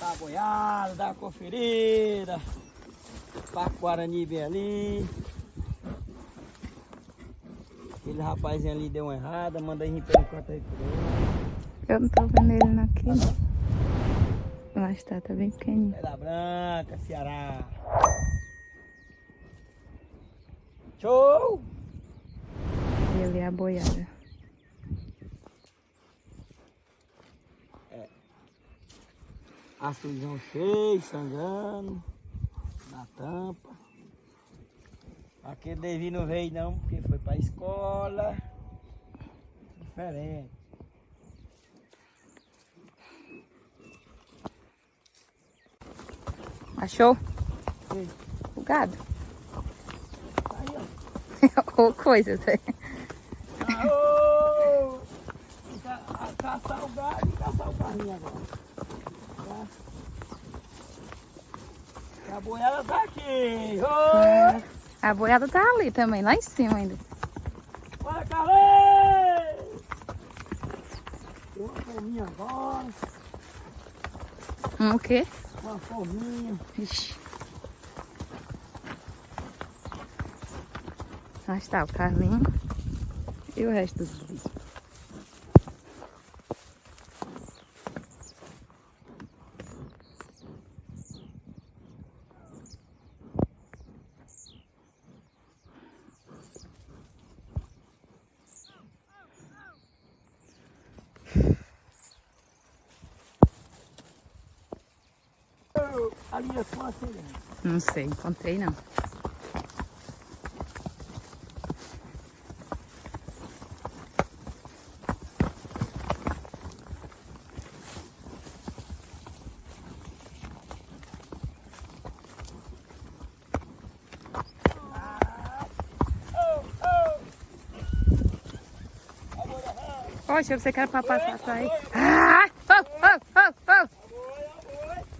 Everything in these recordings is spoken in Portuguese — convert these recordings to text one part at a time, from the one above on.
Tá boiada, dá uma conferida. Parque Guarani bem ali. Aquele rapazinho ali deu uma errada, manda aí pelo canto aí por ele. Eu não tô vendo ele aqui. Lá está, tá bem pequenininho. Pedra Branca, Ceará. Show! E ali é a boiada. Açuizão cheio, sangrando. Na tampa. Aquele Devi não veio não, porque foi pra escola. Diferente. Achou? Sim. O gado? Aí, ó. Ou coisa, Zé. Aô! Caçar o gado e caçar o carrinho agora. Tá? A boiada tá aqui. Ô! A boiada tá ali também, lá em cima ainda. Bora, Carlê! Tem uma fominha agora. O quê? Uma fominha. Ixi. Lá está o Carlinho e o resto dos bichos. Ali é só assim. Não sei, encontrei não. Poxa, você quer pra passar pra aí? Ah!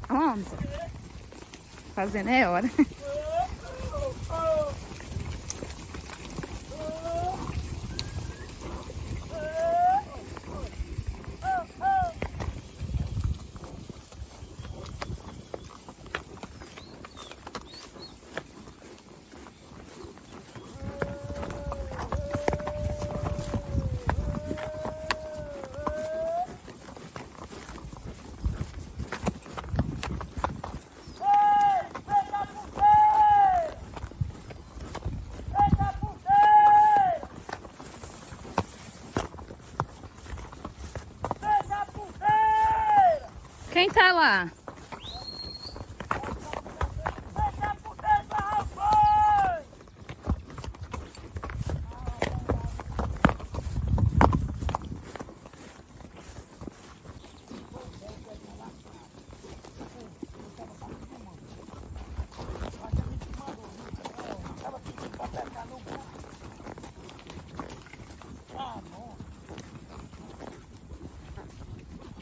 Onde? Fazendo é hora. Quem tá lá?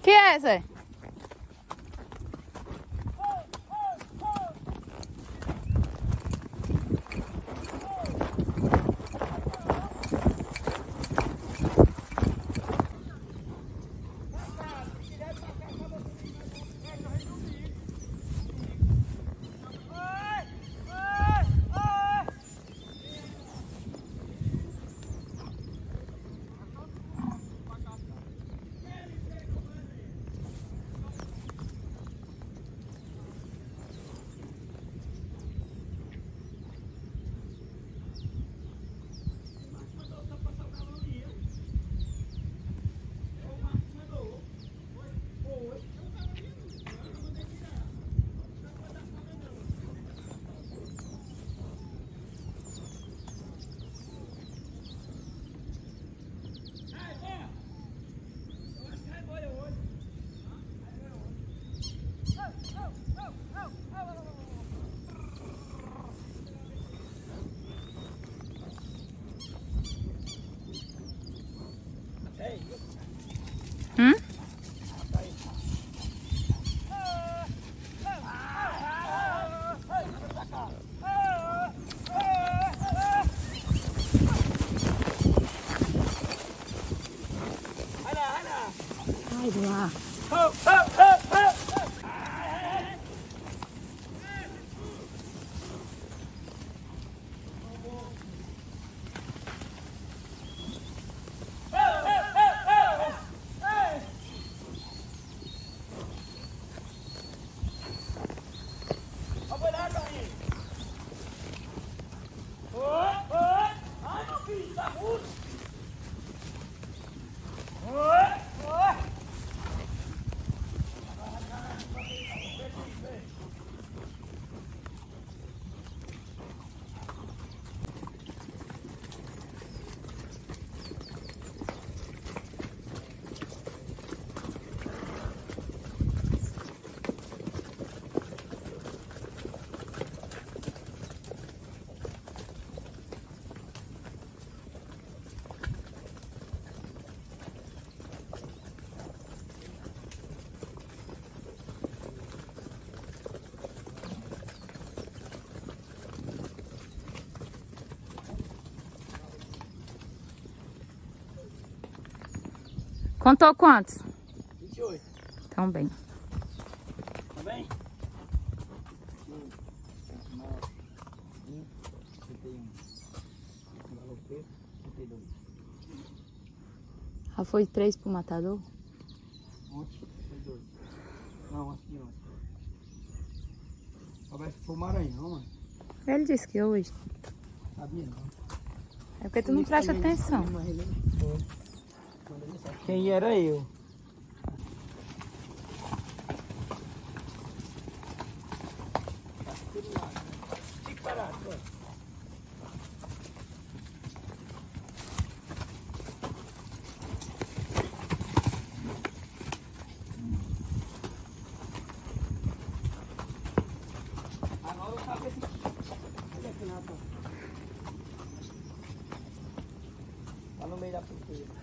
Que é, Zé? Sai de lá. Contou quantos? 28. Tão bem. Tá bem? 9, 20, 31. Galopeiro, 32. Já foi 3 pro matador? Ontem foi 2. Não, antes de ontem. Vai pro Maranhão, mano. Ele disse que hoje. Sabia não. É porque tu não presta atenção. Quem era eu? Fique parado, pô. Agora eu sabe esse. Olha aqui na porta. Tá no meio da porteira.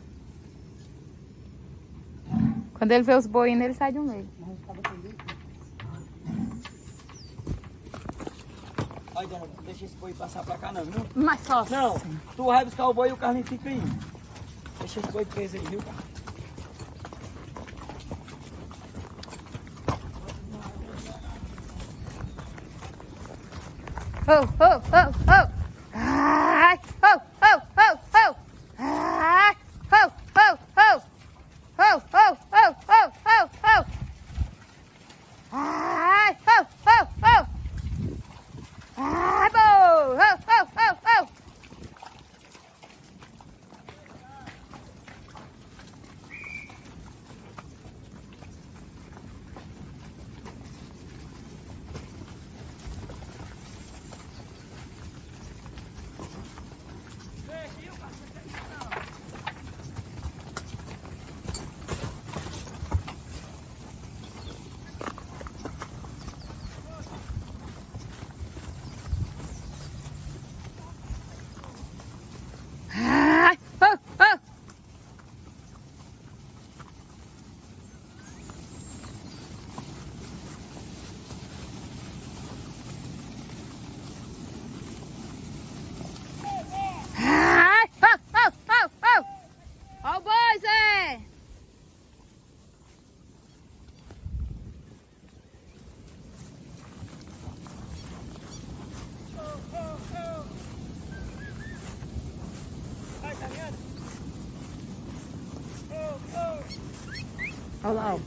Quando ele vê os boinos, ele sai de um meio. Olha, dona, não deixa esse boi passar pra cá não, viu? Mas só. Não, tu vai buscar o boi e o Carlinhos fica aí. Deixa esse boi preso aí, viu, cara? Oh, oh, oh, oh. Ai, oh, oh, oh, oh. Ai, oh, oh, oh. Oh, oh, oh, oh, oh, oh. Ai, oh, oh, oh. Ai, bo. Oh, oh, oh, oh. Ai, oh, oh. Ai, oh, oh, oh, oh. Ó o boi, Zé. Ai, tá vendo? Olha lá, ó.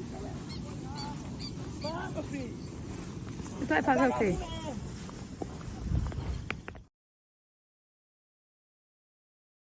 Vai, meu filho. Tu vai fazer o quê?